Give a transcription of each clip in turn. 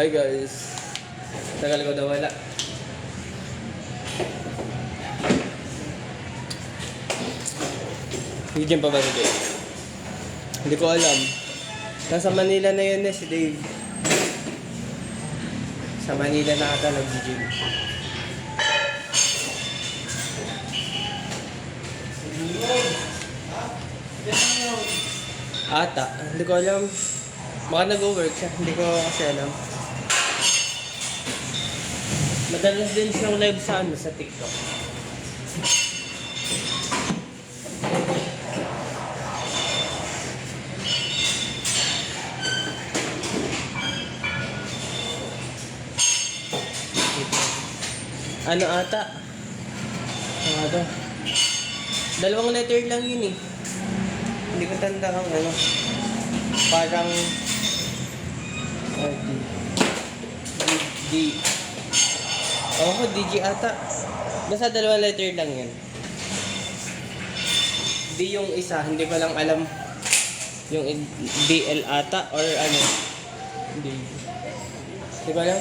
Hi guys, tagal ko nawala. Higyan pa ba si Dave? Hindi ko alam. Nasa Manila na yun si Dave. Sa Manila na ata nag-gym. Ata, hindi ko alam. Baka nag-work siya, hindi ko kasi alam. Madalas din siyang live sa TikTok. Ano ata? Ano ata? 2 letter lang yun eh. Hindi ko tanda ang ano. Parang D. Oo, DG ata. Basta 2 letter lang yan. D yung isa, hindi ko lang alam yung DL ata or ano. D. Hindi ko alam.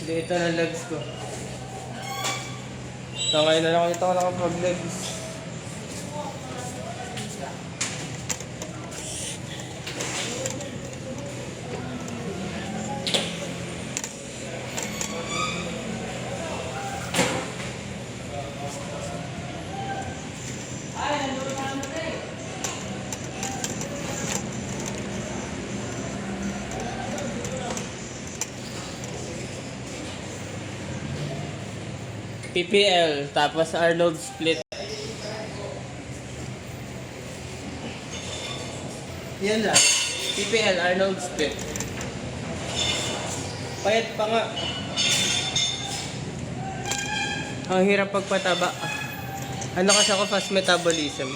Hindi, ito na legs ko. So, ngayon na lang ito nakapag-legs. PPL, tapos Arnold split. Yan lang. PPL, Arnold split. Payat pa nga. Ang hirap pagpataba. Ano kasi ako, fast metabolism.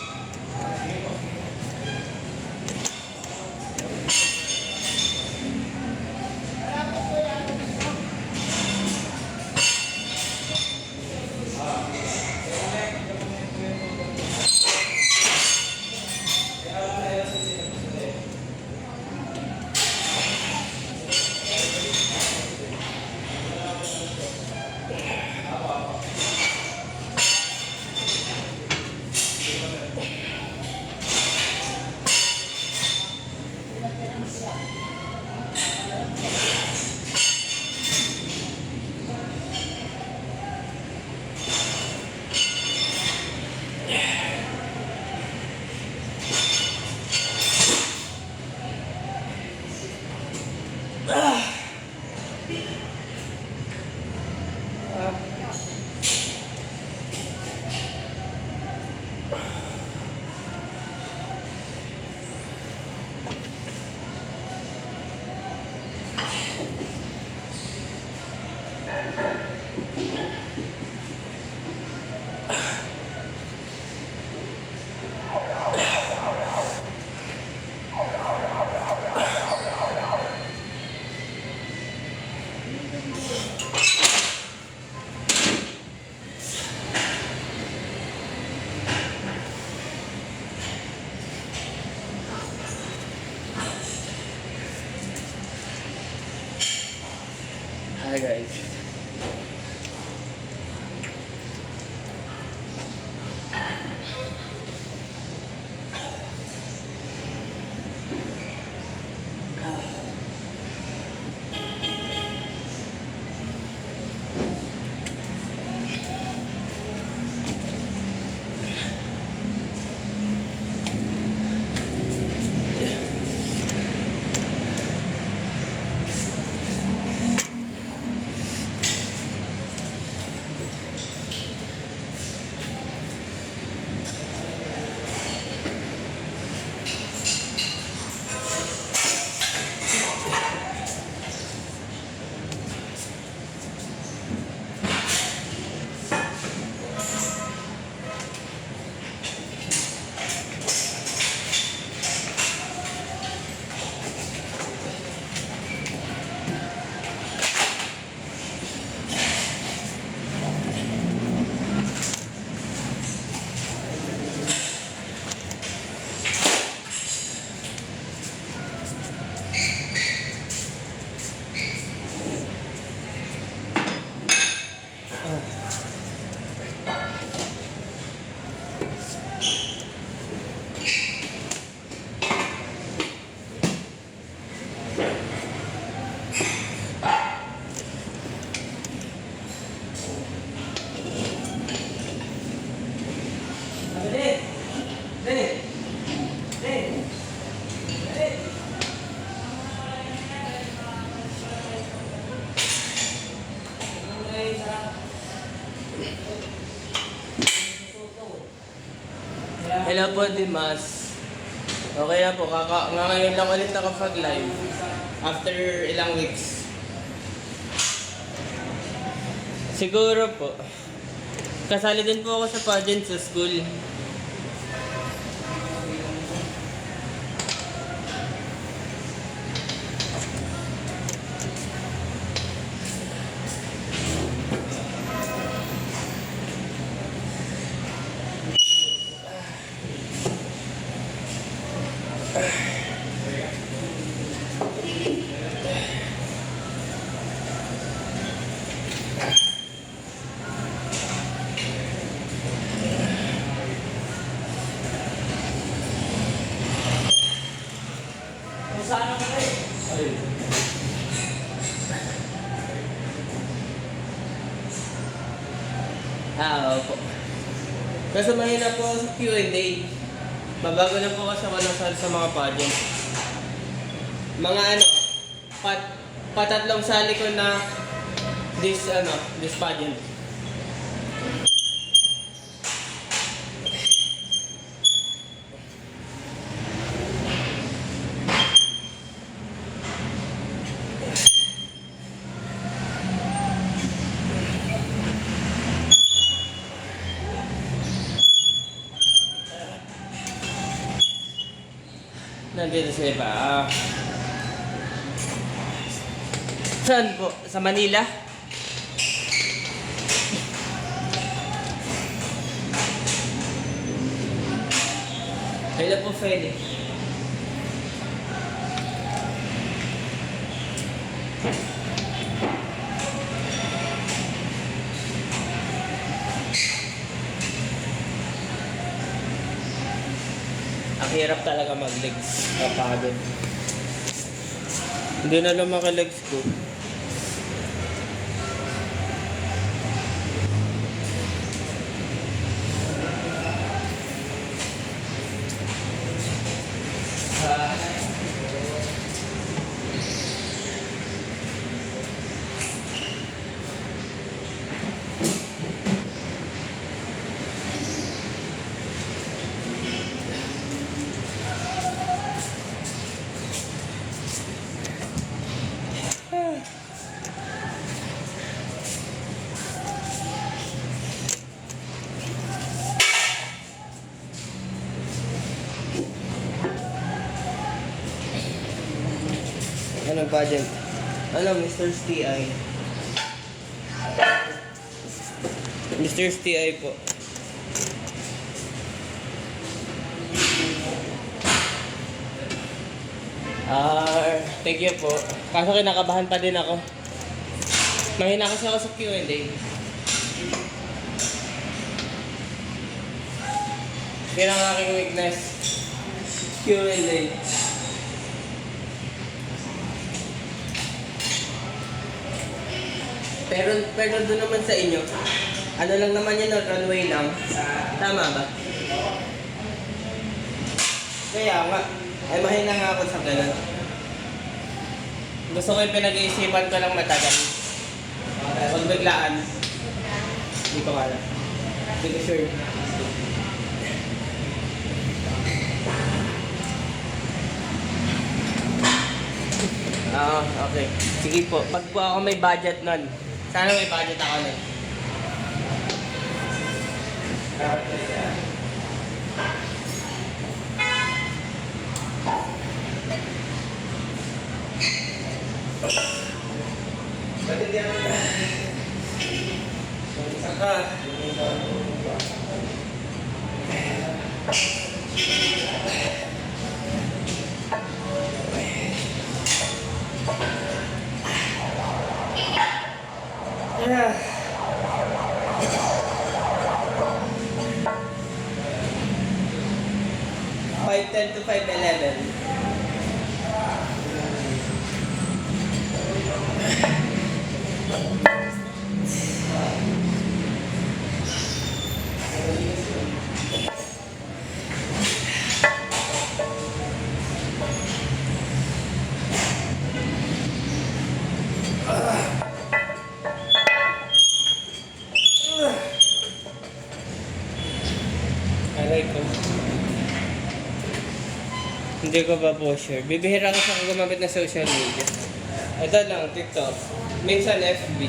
Hi guys. Hello po, Dimas. Okay na po, ngayon lang ulit nakapag-live. After ilang weeks. Siguro po. Kasali din po ako sa pageant sa school. Opo. Kasamahin na po ako sa Q&A. Babago na po ako sa manasal sa mga pageant. Mga patatlong sali ko na this pageant. Nandito sa iba. Saan po? Sa Manila? Hello po, Feli. Ang hirap talaga mag-legs. Kapagod. Hindi na lang maka-legs ko. Anong pageant? Mr. STI. Mr. STI po. Thank you po. Kaso kinakabahan pa din ako. Mahina kasi ako sa Q&A. Yan ang aking weakness. Q&A. Pero doon naman sa inyo, ano lang naman yun, runway lang. Tama ba? Kaya nga, ay mahina nga ako sa ganun. Gusto ko yung pinag-iisipan ko lang matagal. Pag biglaan, hindi ko kala. Hindi ko sure. Okay. Sige po, pag po ako may budget nun, sana may budget ako nun. Saka, yeah. 5:10 to 5:11. Aray ko. Hindi ko pa po sure. Bibihira kasi ako gumamit ng social media. Ito lang, TikTok. Minsan FB.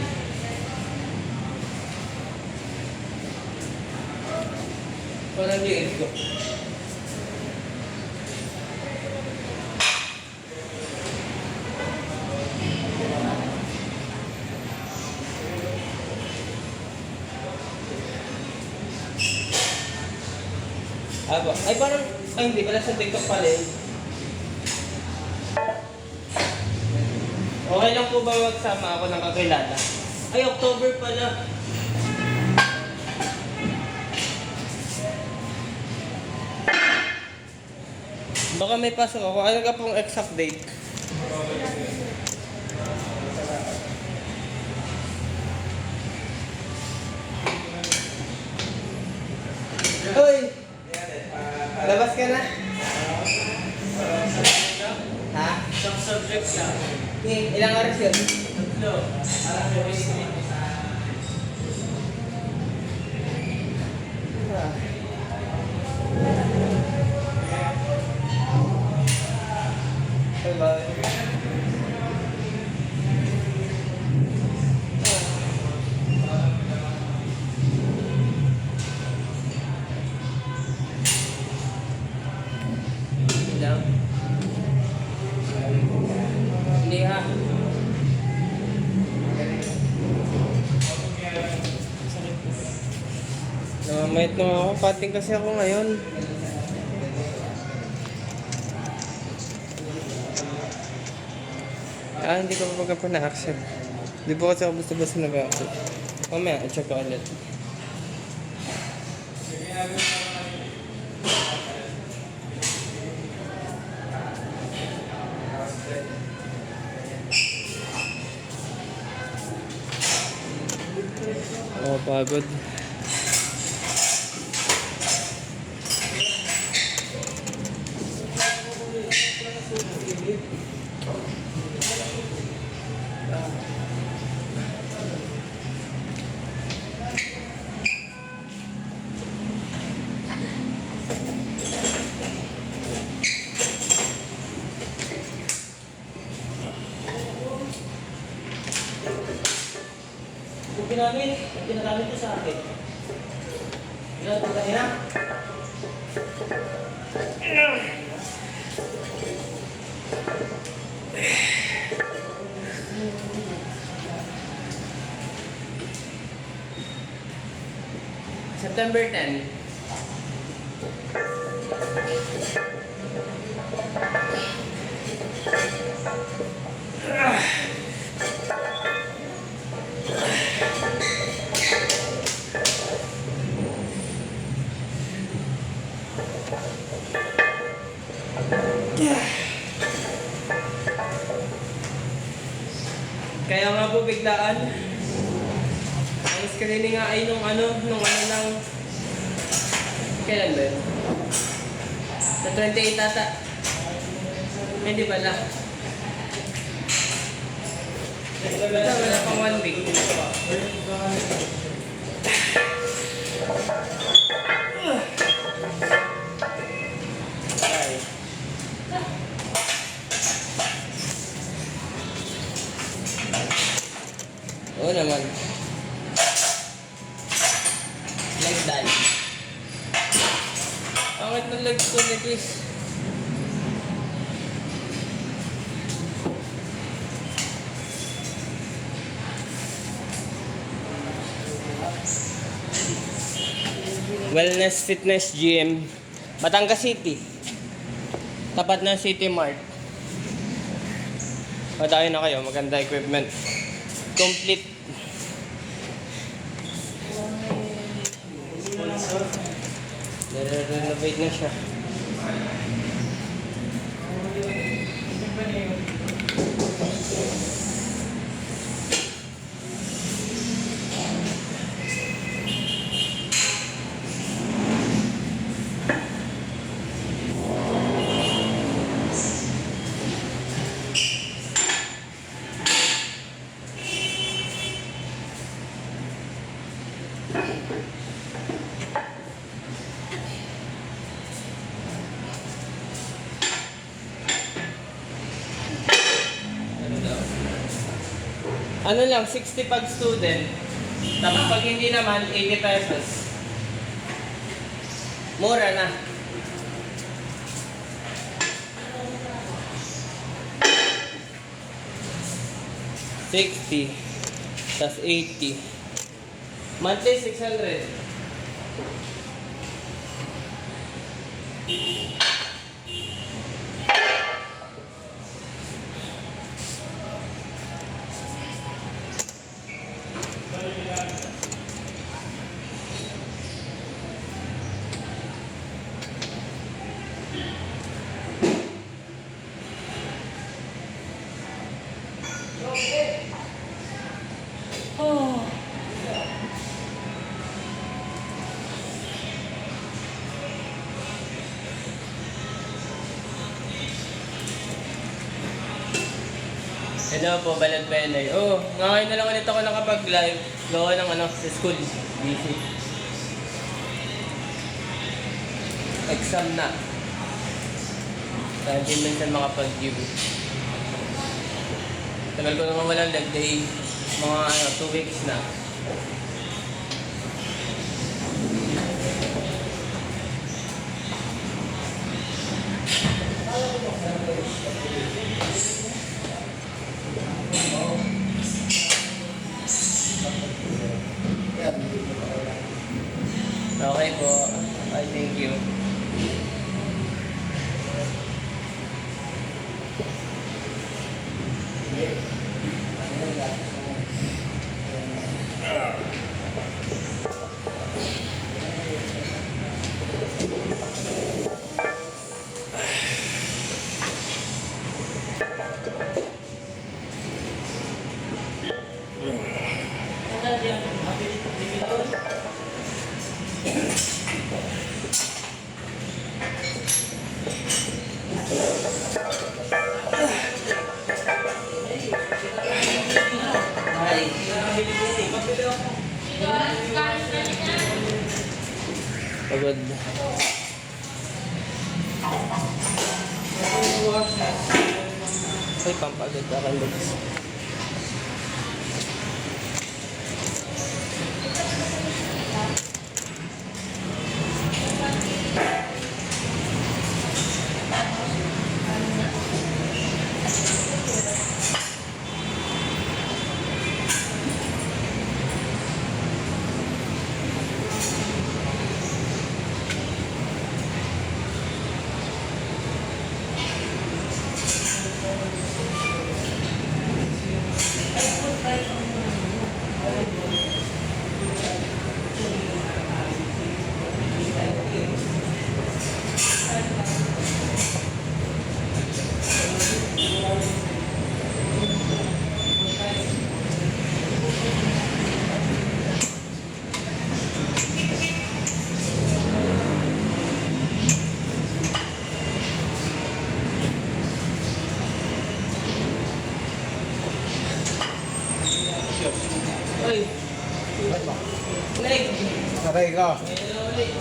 Parang liit ko. Ay parang, ay hindi pala sa TikTok pala eh. Okay lang po ba magsama ako ng kakilala? Ay, October pala. Baka may pasok ako. Ano ka pong exact date? Hoy! Labas ka na? Ha? Isang subject lang. Ilang oras yun? Tatlo. Alam mo, history. Hindi ha. Namamait na ako. Pating kasi ako ngayon. Hindi ko pa na-accept. Hindi po kasi ako basta-basta nag-accept. Mamaya, i-check ko ulit. Oh, pagod. Ginagamit ko sa akin. Ilan po tayo na? September 10. Kaya nga po biglaan. Ang screening nga ay nung ano lang. Kailan ba yun? Sa 28 ata. Hindi pala. Wala pang 1 week. Ay. Oo naman. Leg dive. Pangit ng legs ko ni Chris. Wellness Fitness Gym, Batangas City. Tapat ng City Mart. Padayo na kayo, maganda equipment. Complete. Nare-renovate na siya. Ano lang, 60 pag student. Tapos pag hindi naman, 80 pesos. Mura na. $60 tas 80. Monthly 600. Oh. Hello po, Balad Penay. Oh, ngayon na lang ulit ako nakapag-live. Gawa ng sa school. Busy. Exam na. Kaya din minsan makapag-give. Tagal ko naman walang leg day. Mga 2 weeks na. Okay po. I thank you. Pagod. Ay, pampagod ka kang legs. Uy. Leg. Aray ka. Ayun na ulit.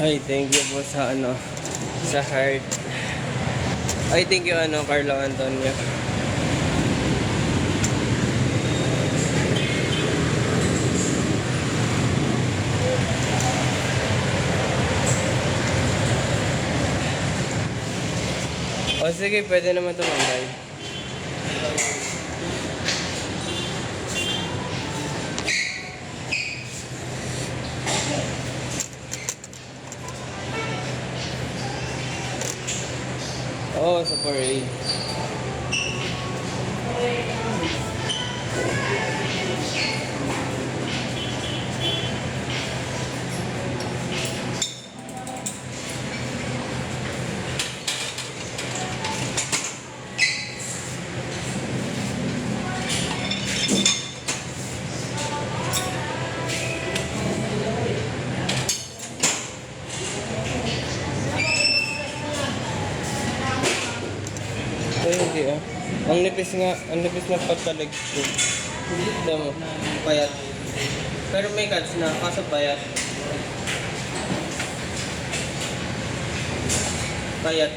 Ay, thank you po sa sa heart. Ay, thank you Carlo Antonio. O sige, pwede naman tumambay. Oo, sa parade. Ay, hindi ah. Ang nipis na patalig ko. Tignan mo, payat. Pero may cuts na, kaso payat. Payat.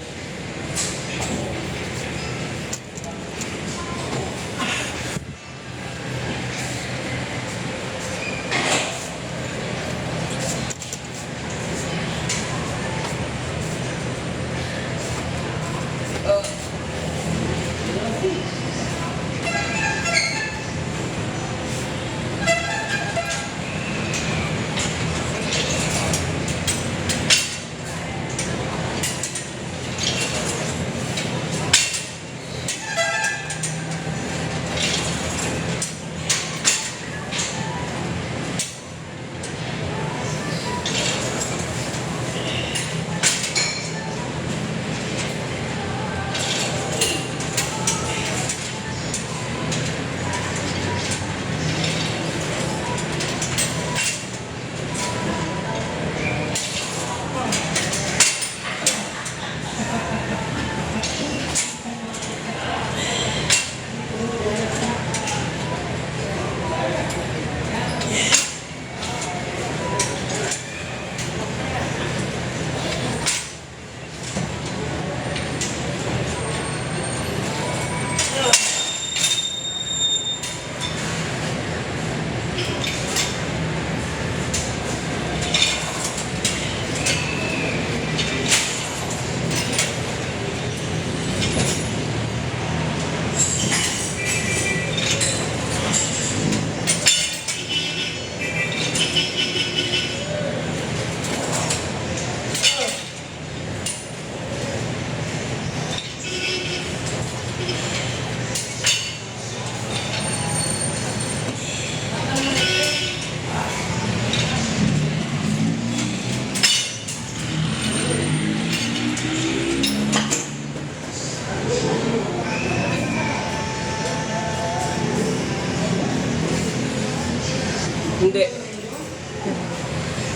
Hindi.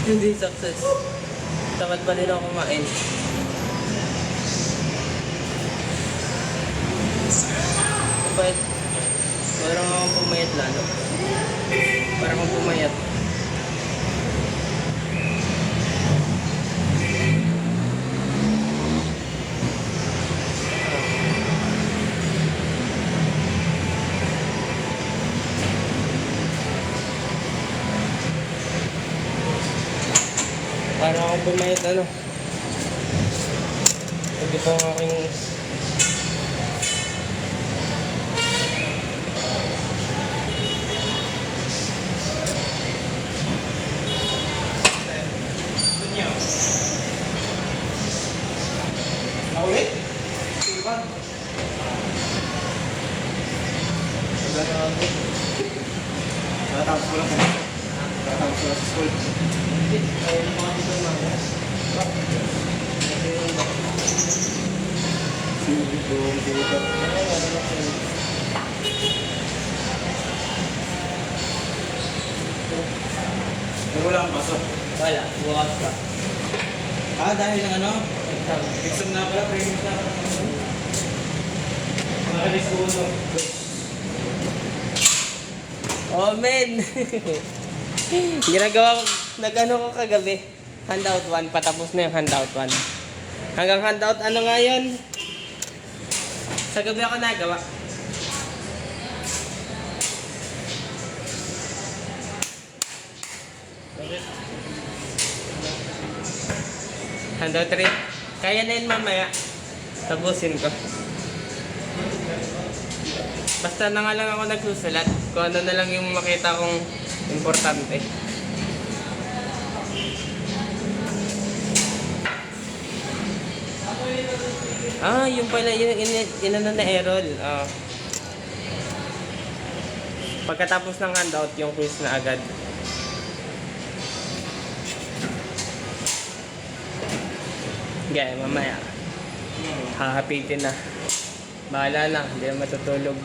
Hindi success. Tamad pa rin ako kumain. But, parang akong pumayat lalo. Parang akong pumayat. Parang akong pumayat ano. Hindi po ang aking Naulit? Silvan? Natapos ko lang. Natapos ko lang sa school. ayun po kasi ito mga. Silvong, Silvan. Pero wala kang pasok. Wala, bukas pa. Dahil ng ano? Exam. Exam nga pala, premium na. Makalis ko uno. Oh men! Ginagawa ko, nag-ano ko kagabi. Handout 1, patapos na yung handout 1. Hanggang handout ano nga yun? Sa gabi ako nagawa. Handout 3. Kaya na yun mamaya. Tapusin ko. Basta na nga lang ako nagsusulat. Kung ano na lang yung makita kong importante. Yung pala, yung inano na Errol. Pagkatapos ng handout, yung quiz na agad. Gaya, mamaya. Hahapitin na. Bahala na, hindi na matutulog.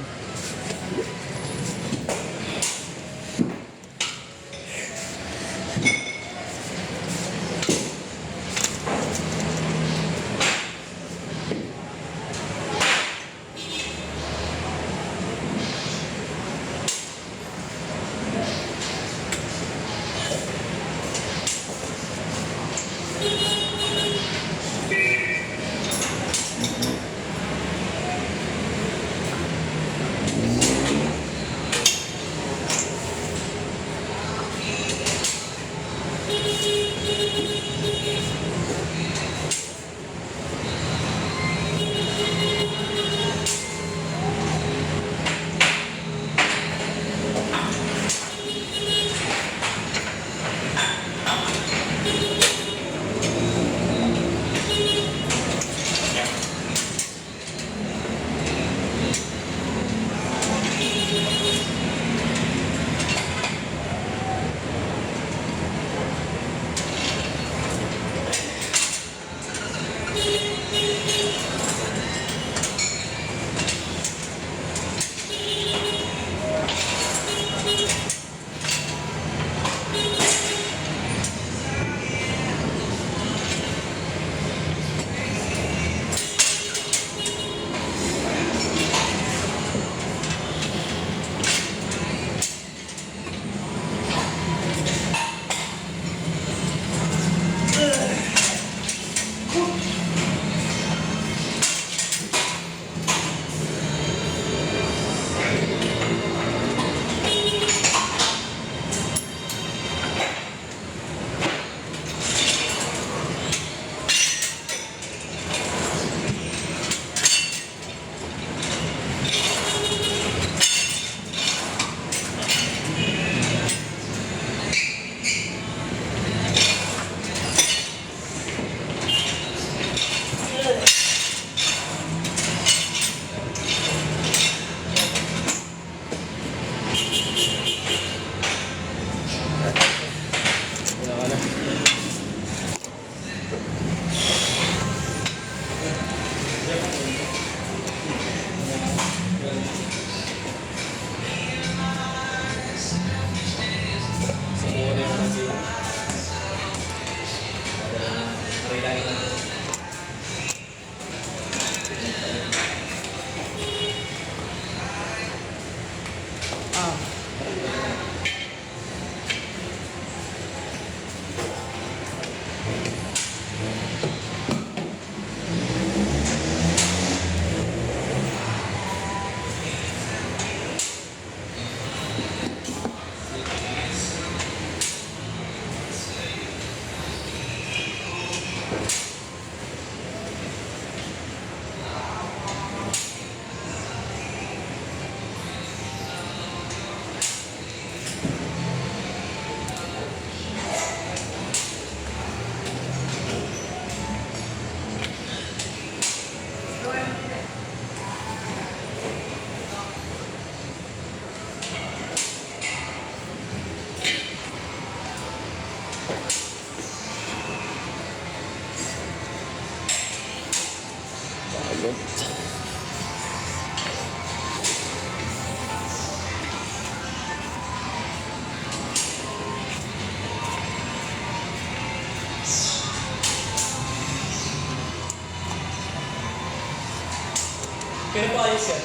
Pinapaayos yan.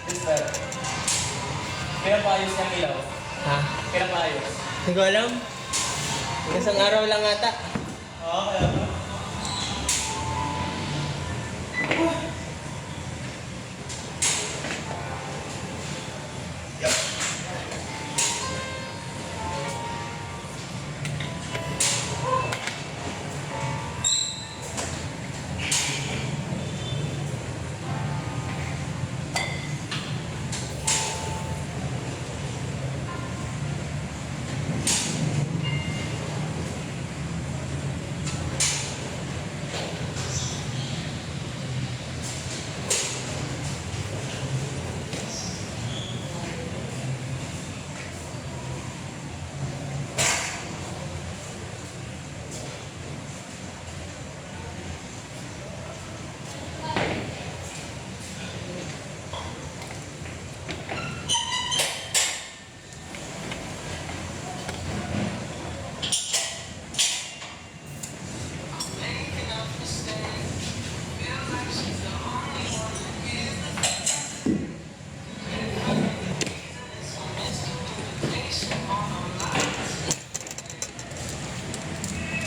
Mister. Pinapaayos yung ilaw. Ha? Pinapaayos. Hindi ko alam. Isang araw lang ata. Oo, kaya ba?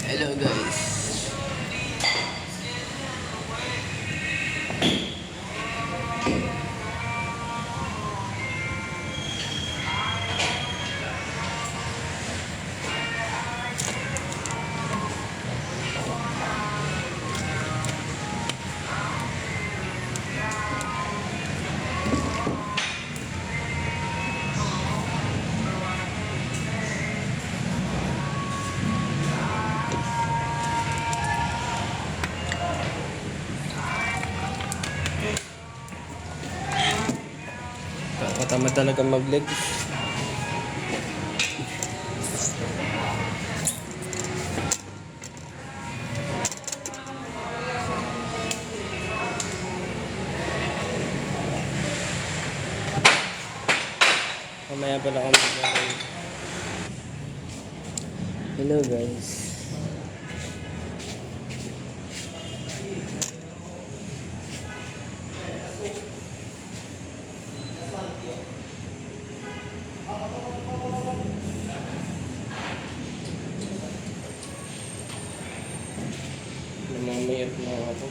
Hello guys. Kakatama talaga mag-leg. Mamaya pala ako mag-leg. Hello guys. Namamayat na ako.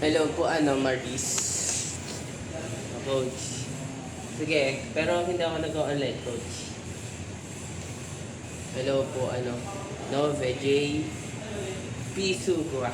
Hello po, Martis. Coach. Sige, pero hindi ako nag-online, coach. Hello po, Nove J. Pisukura.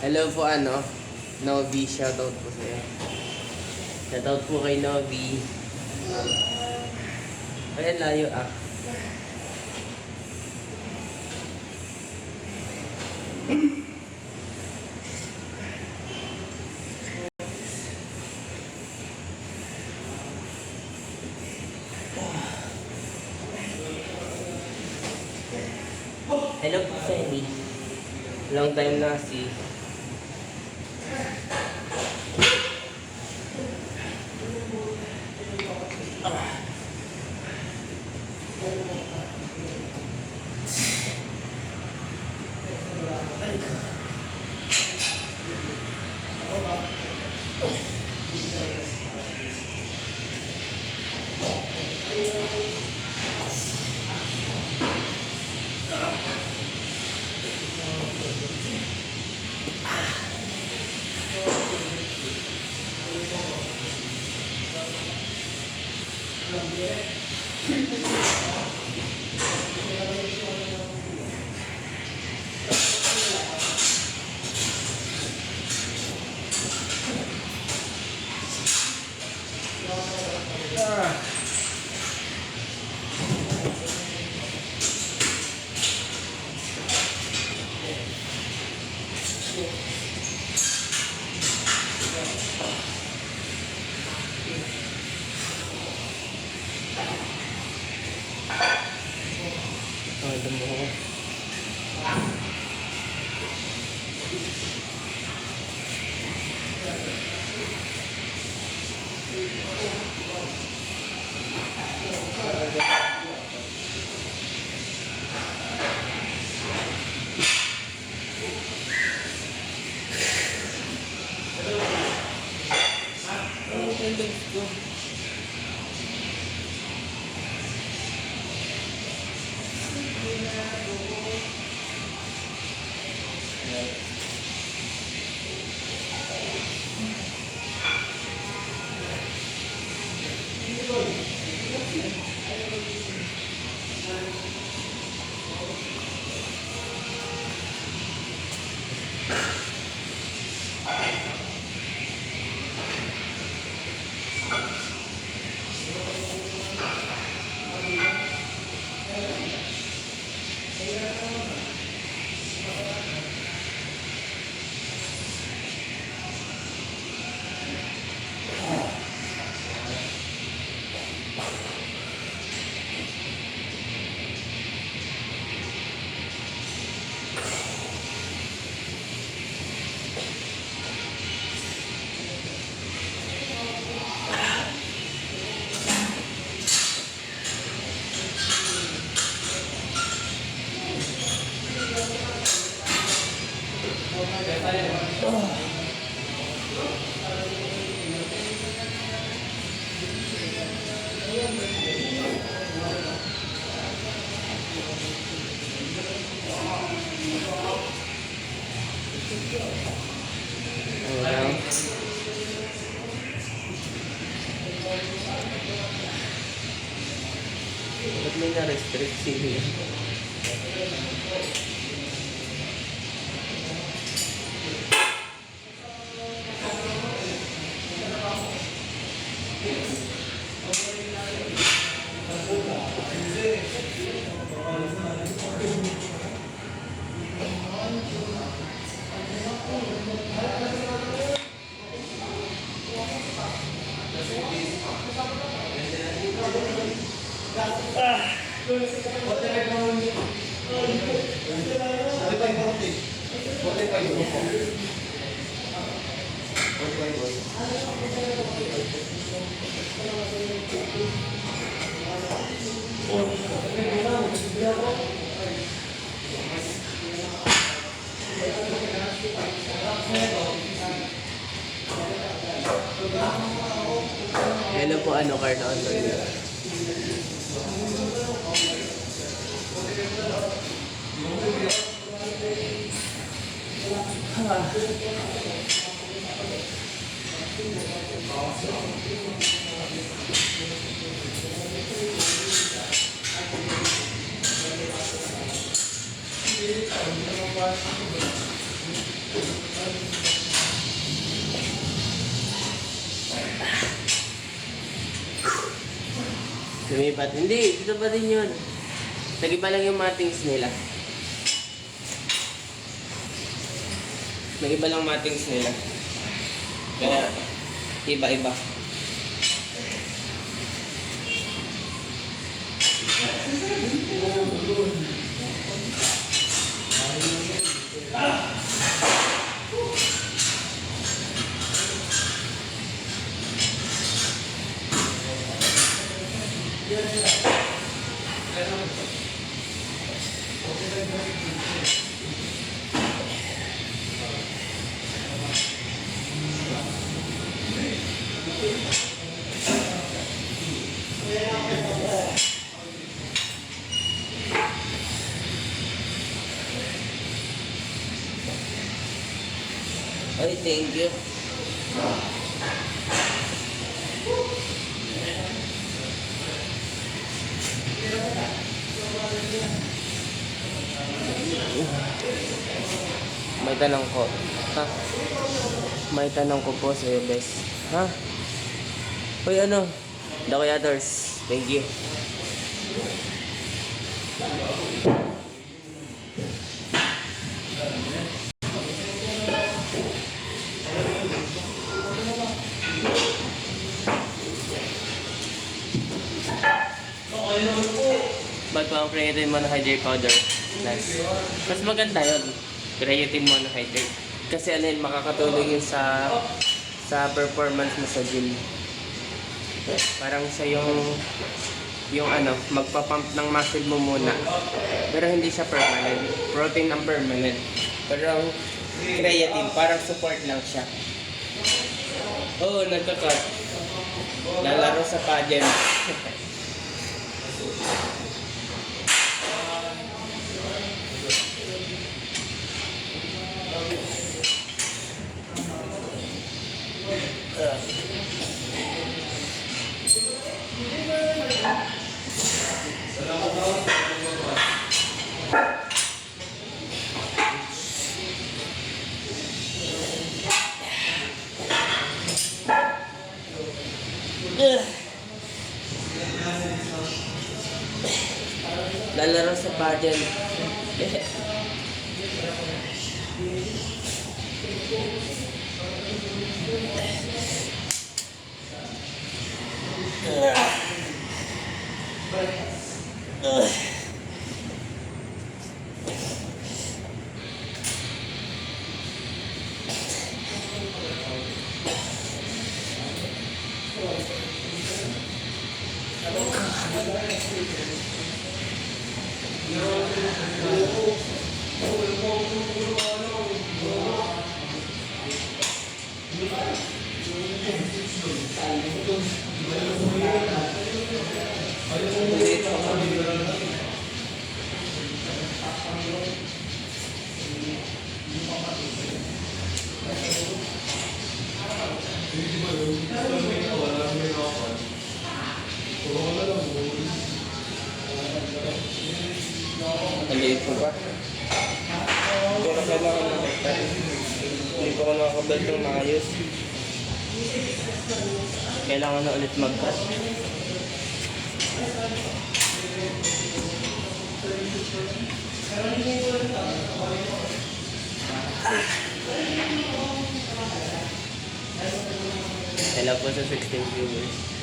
Hello po, Novi, shoutout po sa'yo. Shoutout po kay Novi. Ayan, layo ah. Hello po, Feli. Long time na see. Damo ko. Let's go. Ba't may na-restrict sila? Hello po, ano, Cardon? Lumipat. Hindi, dito pa din yun. Nag-iba lang yung mattings nila. Nag-iba lang mattings nila. Kaya, iba-iba. Ay, thank you. May tanong ko. Ha? May tanong ko po sa iyo, bes. Ha? Uy, ano? Dakoy others. Thank you. Ba't mo ang creatine monohydrate powder? Nice. Mas maganda yun. Creatine monohydrate. Kasi ano yun, makakatulong yun sa performance mo sa gym. Parang siya yung ano, magpapump ng muscle mo muna. Pero hindi siya permanent. Protein ang permanent. Pero ang creatine, parang support lang siya. Oo, nagka-cut. Lalaro sa pageant. Lalaro sa pageant. Maliit ko pa. Pero kailangan makita. Hindi ko nakakabal ng maayos. Kailangan na ulit mag-cut. Hello po sa 16 viewers.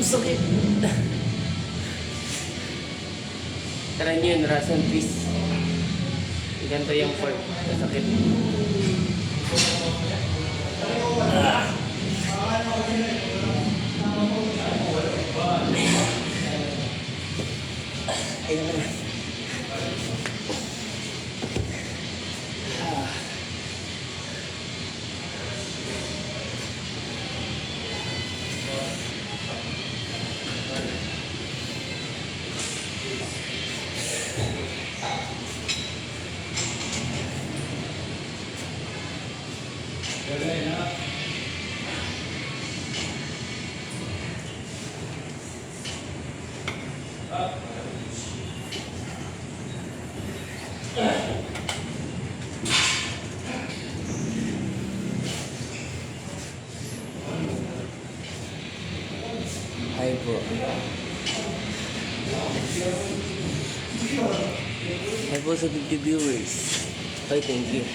Sakit. Try nyo yun, Russian twist. Ganito yung fork. Sakit. Ayun na. Hi po. Hi po sa 50 viewers. Hi, thank you.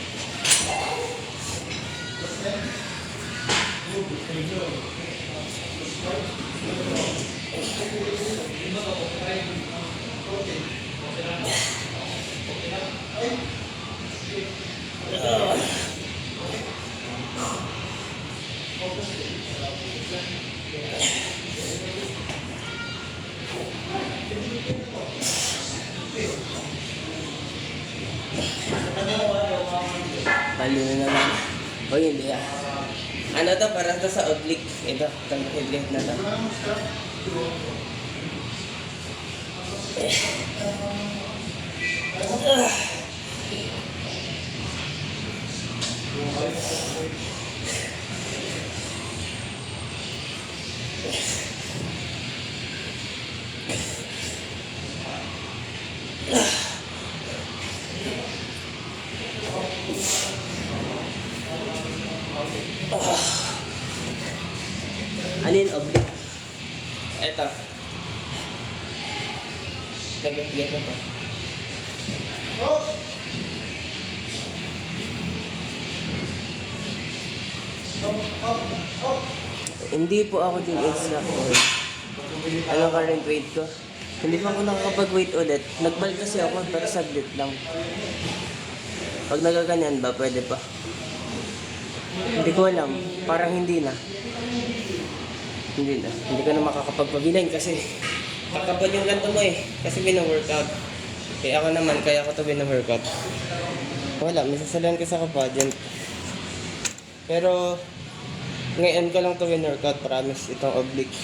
Palo na naman. O hindi ah. Ano to? Para to sa oblique. Ito, itong headlight na to. Ano yung oblique? Ito. Nag-get na to. Hindi po ako din exact. Ano current weight ko? Hindi pa ako nakakapag-weight ulit. Nagbalik kasi ako pero saglit lang. Pag nagaganyan ba, pwede pa? Hindi ko alam. Parang hindi na. Hindi na. Hindi ka na makakapagpabilan kasi kakapal yung ganito mo eh. Kasi bina-workout. Kaya ako naman, kaya ko ito bina-workout. Wala, may sasalan ko sa kapadyant. Pero ngayon ko lang ito bina-workout, promise, itong oblique.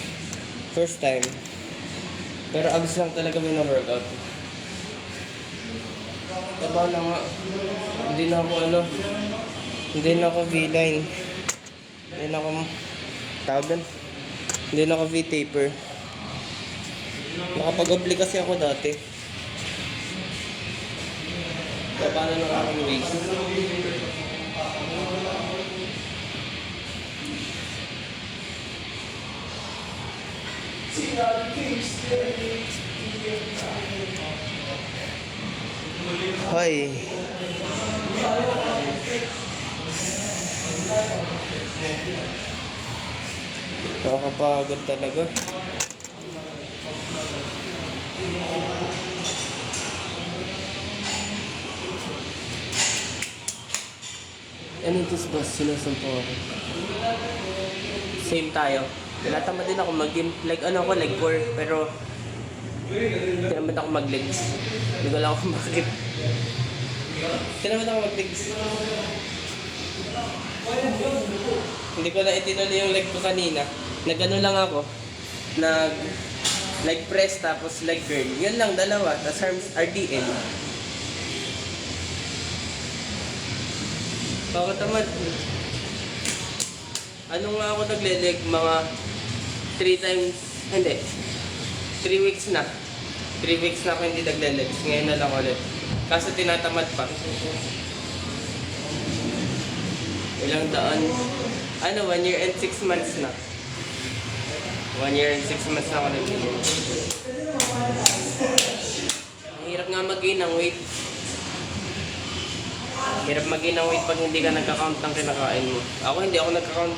First time. Pero abs lang talaga bina-workout. Taba na nga. Hindi na ako hindi na ako V-line. Hindi na ako tawag doon. Hindi na ako V-taper. Nakapag-oblique kasi ako dati. Paano ng aking waist? Hoy. Nakakapagod talaga. Ano ito boss? Sinusumpo ako. Same tayo. Natama din ako mag-gym. Like ano ako, like 4. Pero hindi naman ako mag-legs. Hindi ko lang ako bakit. Hindi naman ako mag-legs. Hindi ko na itinuloy yung leg ko kanina. Nag-ano lang ako. Leg press tapos leg curl. Yun lang, dalawa. Tapos arms RDL. Bakit naman? Ano nga ako nagle-leg? Mga 3 times, hindi. 3 weeks na. 3 weeks na ako hindi nagle-legs. Ngayon na lang ulit. Kaso tinatamad pa. Ilang daan? 1 year and 6 months na. 1 year and 6 months na ako nag-leg. Ang hirap nga mag-gain ng weight. Hirap mag-gain ng weight pag hindi ka nagka-count ng kinakain mo. Ako hindi ako nagka-count.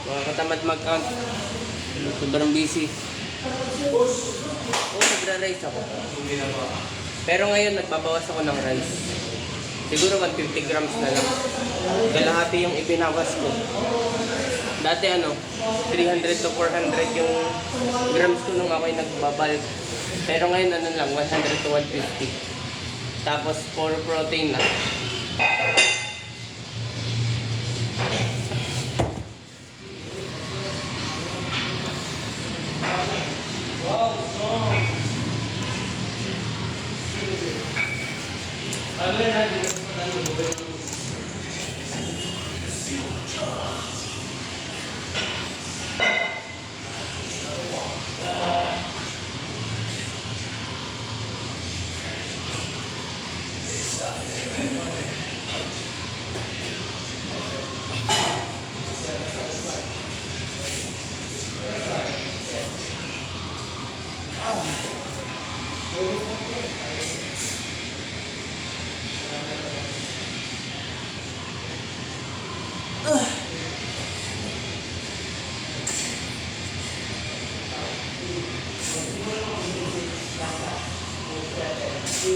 Mga katamad mag-count. Sobrang busy. Oo, nagra-rice ako. Pero ngayon nagbabawas ako ng rice. Siguro 150 grams na lang. Kalahati yung ipinawas ko. Dati 300 to 400 yung grams ko nung ako'y nagbabalik. Pero ngayon lang, 100 to 150. Tapos puro protein na. Aray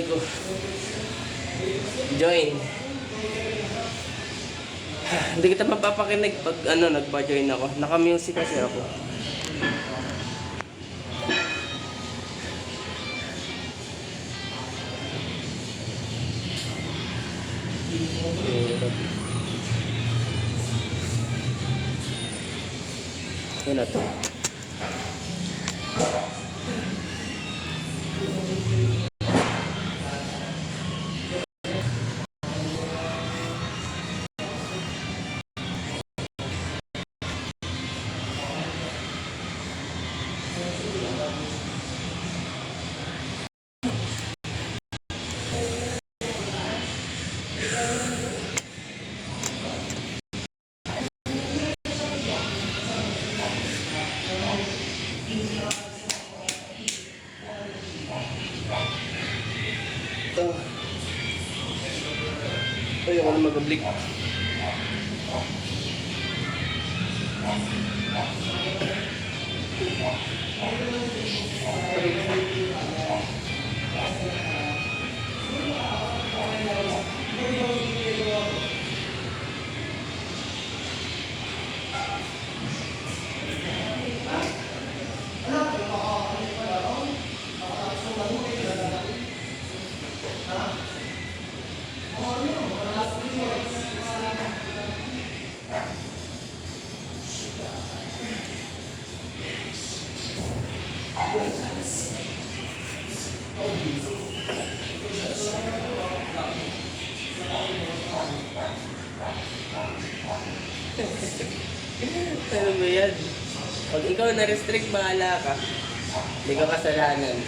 ko. Join. Hindi kita mapapakinig pag nagpa-join ako. Naka-music kasi ako. Ito na to. Ito. Ayoko na mag-oblique. Ano ba yan? Pag ikaw na-restrict, bahala ka. Hindi ka kasalanan.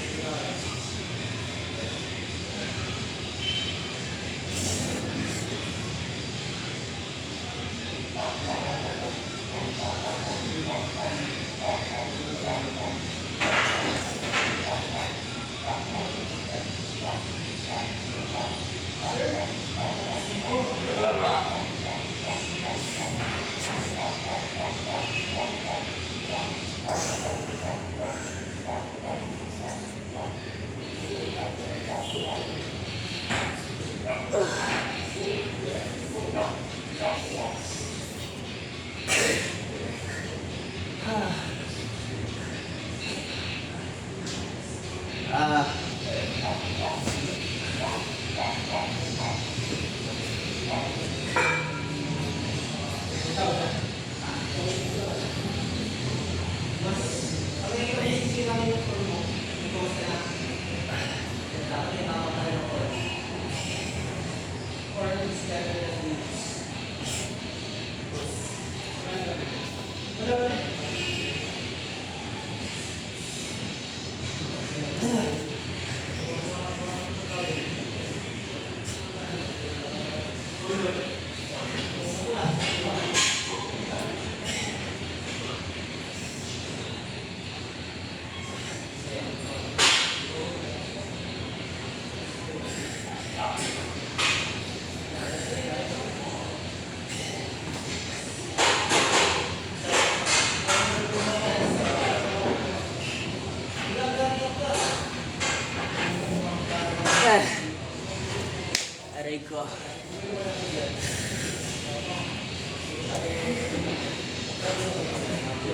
Aray ko.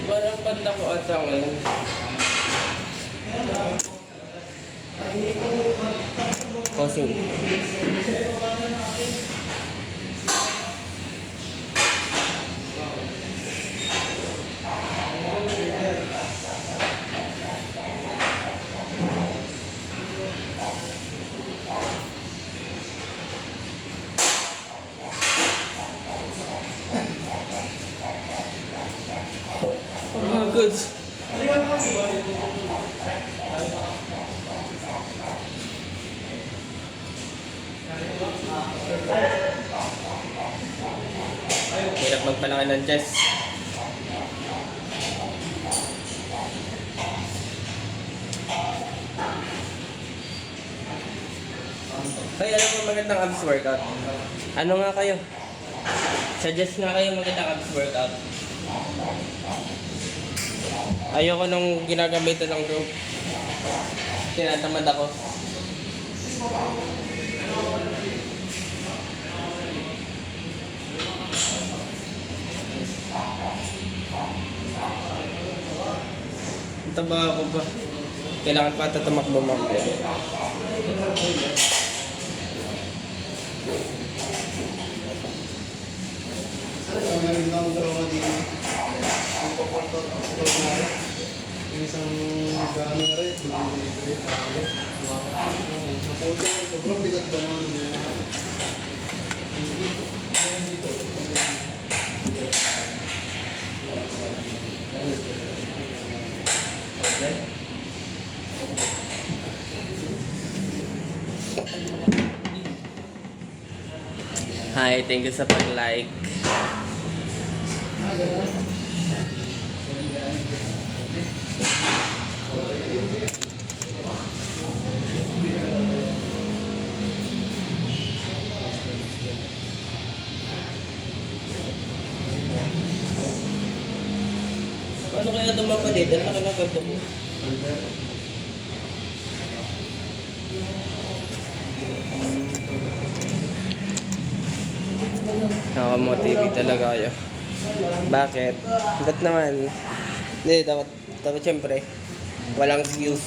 Parang banda ko ata ngayon. Coughing. Oh, good. Hirap at magpalaki ng chest. Ay, alam mo magandang abs workout. Ano nga kayo? Suggest nga kayo magandang abs workout. Ayoko nung ginagamitan ng rope. Tinatamad ako. Taba ako ba? Kailangan pa ata tumakbo mamaya. Ang galing lang dalawa dito. Ang papunta na rin. Yung isang gano'n na rin. Sobrang bigat ba naman niya? Hi, thank you sa pag-like. Paano kaya dumapalit? Ano ka nagagawa mo? Nakaka-motivate talaga kayo. Bakit? Ba't naman? Hindi, dapat syempre, walang excuse.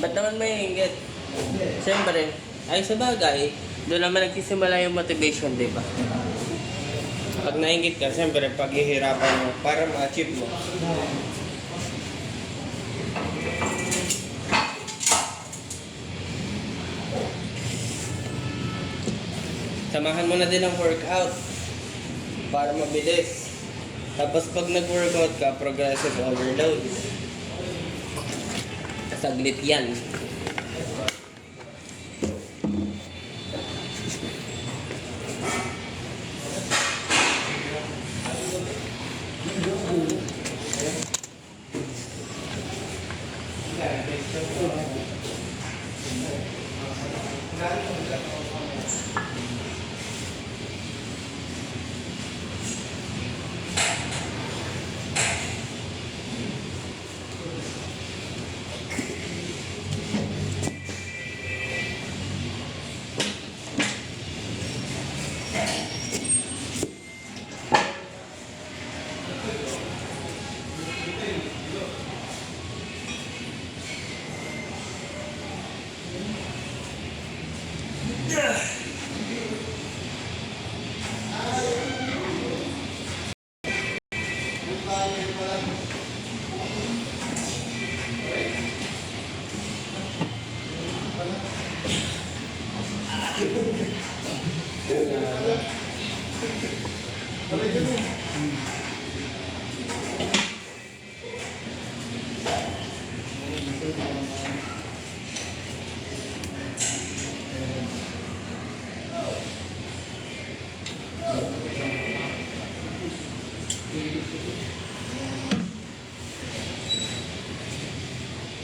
Ba't naman may inggit? Siyempre, ay sa bagay, doon naman nagsisimula yung motivation, di ba? Pag nainggit ka, siyempre, paghihirapan mo para ma-achieve mo. Samahan mo na din ang workout para mabilis. Tapos pag nag-workout ka, progressive overload. Saglit yan.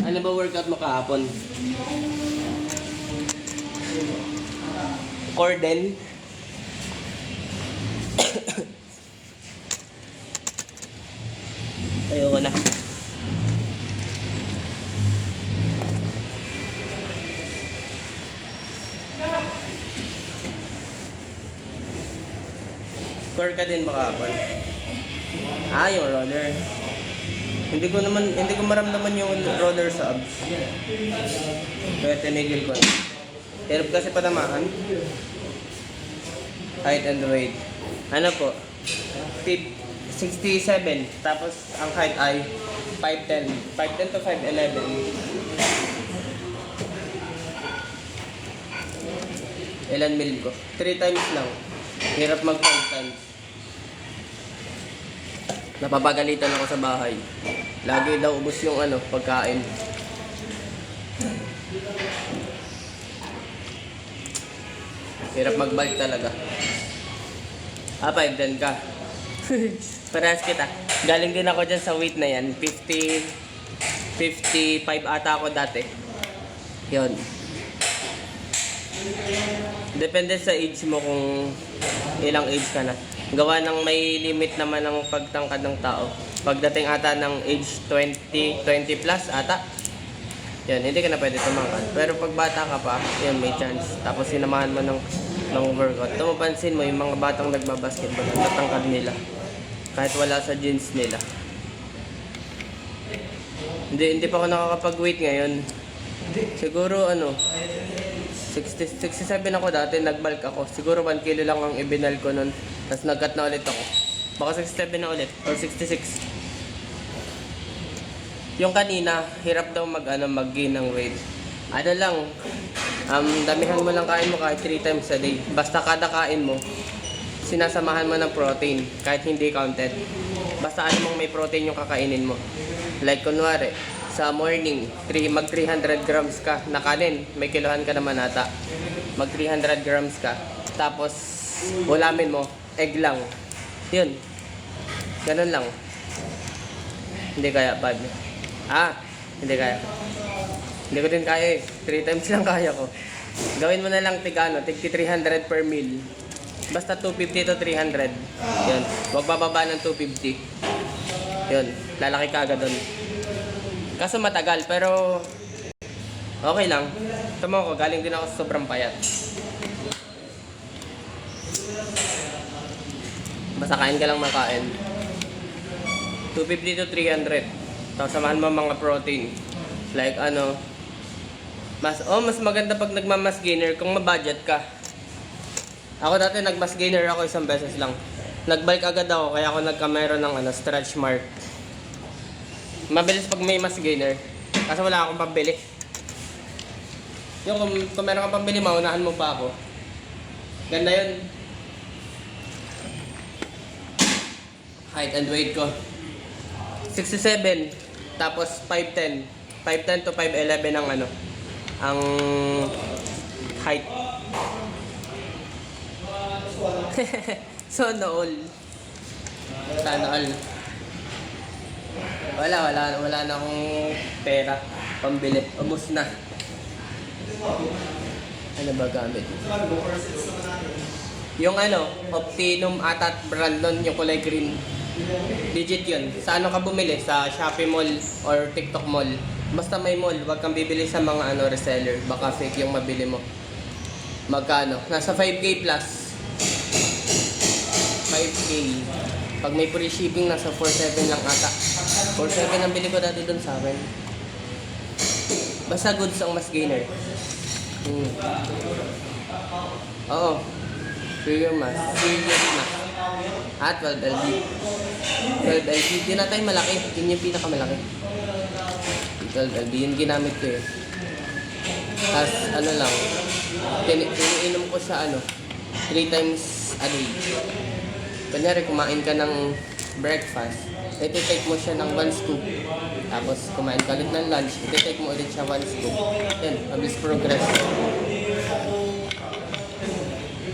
Ano ba workout mo kahapon? Cordel? Ayoko na. Core ka din ba kahapon? Ah, yung roller. Hindi ko maramdaman yung roller sa abs. Kaya tinigil ko. Hirap kasi patamahan. Height and weight. Ano po? 67. Tapos ang height ay 5'10". 5'10 to 5'11". Ilan mil ko? 3 times lang. Hirap mag-content. Napapagalitan ako sa bahay. Lagi daw ubos yung pagkain. Hirap mag-bike talaga. 5'10" ka. Parehas kita. Galing din ako dyan sa weight na yan. 55 ata ako dati. Yun. Depende sa age mo kung ilang age ka na. Gawa ng may limit naman ng pagtangkad ng tao. Pagdating ata ng age 20 plus ata. Yan, hindi ka na pwede tumangkad. Pero pag bata ka pa, yan, may chance. Tapos sinamahan mo ng workout. Ito mapansin mo, yung mga batang nagbabasketball, ang tatangkad nila. Kahit wala sa jeans nila. Hindi pa ako nakakapag-weight ngayon. Siguro 67 ako dati, nag-bulk ako. Siguro 1 kilo lang ang ibinal ko nun. Tapos nag-cut na ulit ako. Baka 67 na ulit, or 66. Yung kanina, hirap daw mag-gain ng weight. Damihan mo lang kain mo kahit 3 times a day. Basta kada kain mo, sinasamahan mo ng protein, kahit hindi counted. Basta mong may protein yung kakainin mo. Like kunwari, sa morning, mag 300 grams ka na kanin. May kilohan ka naman ata. Mag 300 grams ka. Tapos, ulamin mo, egg lang. Yun. Ganun lang. Hindi kaya, bad. Hindi kaya. Hindi ko din kaya eh. 3 times lang kaya ko. Gawin mo na lang tig 300 per meal. Basta 250 to 300. Yun. Huwag bababa ng 250. Yun. Lalaki ka agad doon. Kaso matagal, pero okay lang. Tama ko, galing din ako sa sobrang payat. Basta kain ka lang makain. 250 to 300. Tapos samahan mo mga protein. Like mas maganda pag nagmamas gainer kung mabudget ka. Ako dati nagmas gainer ako 1 beses lang. Nagbike agad ako kaya ako nagkamero ng stretch mark. Mabilis pag may mas gainer. Kasi wala akong pambili. Yung kung meron kang pambili, maunahan mo pa ako. Ganda yun. Height and weight ko. 67. Tapos 5'10". 5'10 to 5'11 ang height. Sana all. Wala na akong pera pambili. Ubus na. Ano ba gamit? Yung Optinum atat brand nun, yung kulay green. Legit yun. Sa ka bumili? Sa Shopee Mall or TikTok Mall. Basta may mall, wag kang bibili sa mga reseller. Baka fake yung mabili mo. Magkano? Nasa 5K plus. 5K. Pag may free shipping, nasa 4.7 lang ata. 4.7 ang bili ko dati dun sa akin. Basta goods ang mas gainer. Oo. Figure mask. 12 LB. 12 LB. Yun na tayo malaki. Yun yung pinakamalaki. 12 LB. Yun ginamit ko eh. Tapos lang. Iniinom ko sa 3 times a day. Kunyari, kumain ka ng breakfast, iti-take mo siya ng 1 scoop. Tapos, kumain ka ulit ng lunch, iti-take mo ulit siya 1 scoop. Yan, mabilis progress.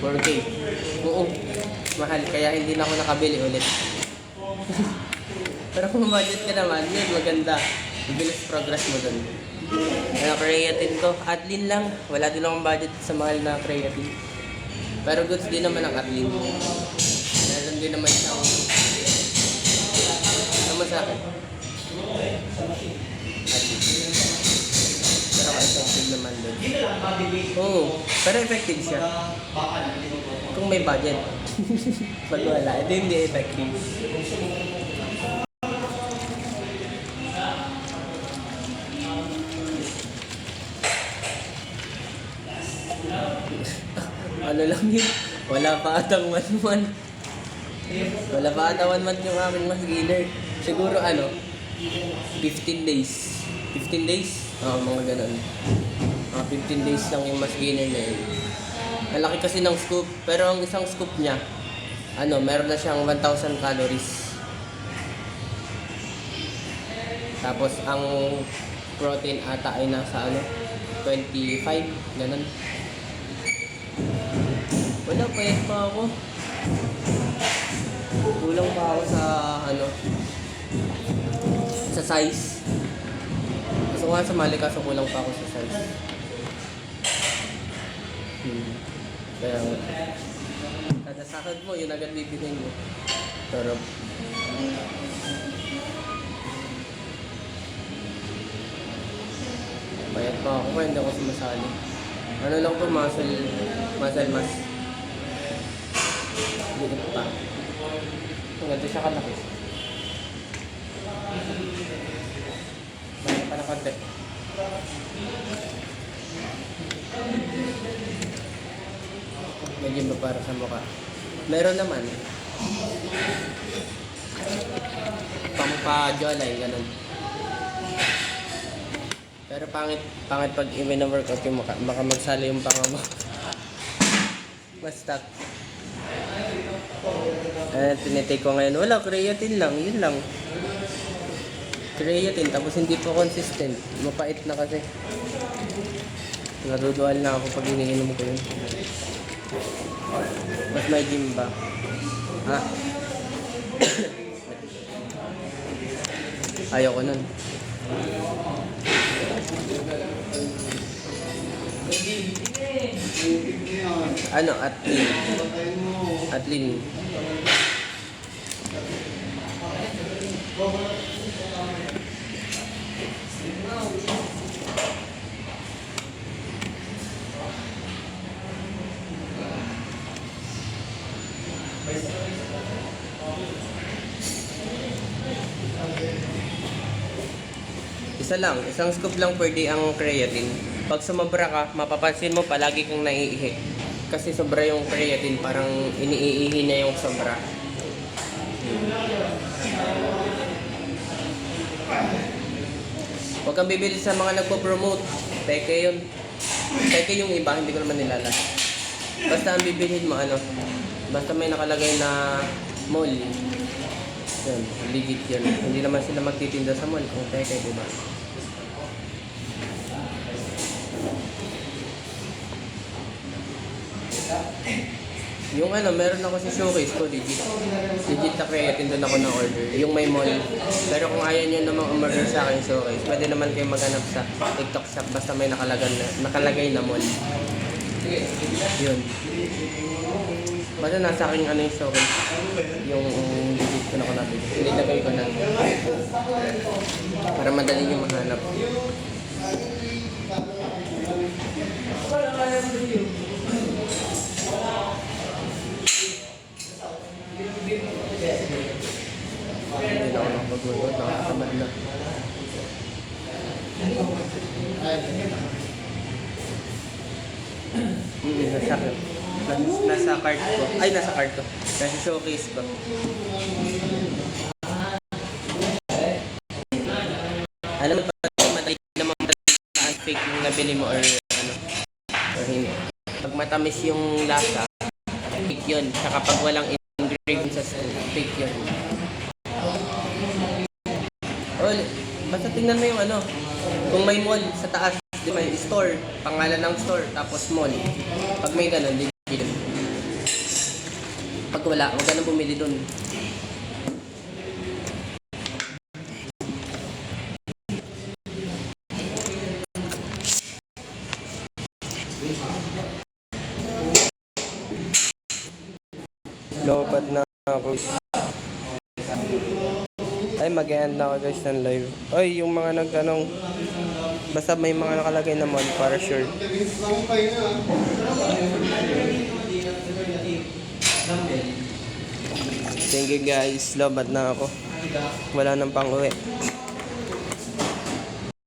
4K. Oo, mahal. Kaya hindi na ako nakabili ulit. Pero kung budget ka naman, yun, maganda. Mabilis progress mo dun. Creatine ko, Atlin lang. Wala din akong budget sa mahal na creatine. Pero goods din naman ang Atlin. Meron din naman siyang sa akin. Pero effective naman doon. Oo, pero effective siya. Kung may budget. Pag wala, ito hindi effective. Lang yun. Wala pa atang 1 month. Wala pa ata 1 month yung aking mas gainer. Siguro 15 days. 15 days? Oo, mga ganun. 15 days lang yung mas gainer na yun. Ang laki kasi ng scoop, pero ang isang scoop niya, meron na siyang 1,000 calories. Tapos ang protein ata ay nasa 25, ganun. Wala, payat pa ako. Kulang pa ako sa sa size. Gusto ko nga sumali kaso kulang pa ako sa size. Kaya nga. Kada sakad mo, yun agad bibigyan mo. Sarap. Payat pa ako kaya hindi ako sumasali. Ano lang to, muscle mass. Dikit pa. Ang ganito siya kalaki. Mayroon pa na konti. Medyo ba para sa mukha? Meron naman. Pampa-jawline, ganun. Pero pangit pag i-workout yung mukha. Baka magsali yung panga mo. Basta. Tinitake ko ngayon. Wala, creatine lang. Yun lang. Creatine. Tapos hindi po consistent. Mapait na kasi. Nadudual na ako pag iniinom ko yun. Mas may gym ba? Ha? Ayoko nun. Atlin. Atlin. Isa lang, isang scoop lang per day ang creatine. Pag sumobra ka, mapapansin mo palagi kang naiihi. Kasi sobra yung creatine, parang iniihi niya yung sobra. Huwag kang bibili sa mga nagpo-promote. Peke yun. Peke yung iba, hindi ko naman nilala. Basta ang bibilhin mo, basta may nakalagay na mall. Yun, legit yun. Hindi naman sila magtitinda sa mall kung peke, diba? Yung meron ako sa showcase ko, legit na creatine, doon ako na-order. Yung may mall. Pero kung ayaw nyo namang umorder sa akin showcase, pwede naman kayo maghanap sa TikTok shop basta may nakalagay na mall. Yun. Basta nasa akin yung showcase. Yung legit ko na ko natin. Nilagay ko na. Para madali nyo mahanap. Hindi na ako nakapag-workout, nakakatamad na. Nasa card ko. Ay, nasa card ko. Nasa showcase ko. Alam mo pa, madali naman ang fake yung nabili mo or or hindi. Pag matamis yung lasa, fake yun. Saka pag walang ingredients sa fake yun. Basta tingnan mo yung kung may mall sa taas, di ba, store, pangalan ng store, tapos mall. Pag may ganun, legit. Pag wala, huwag ka na bumili dun. Lopat na ako. Ay, mag-end na ako guys ng live. Ay, yung mga nagtanong, basta may mga nakalagay naman para sure. Thank you guys, lobat na ako. Wala nang pang-uwi.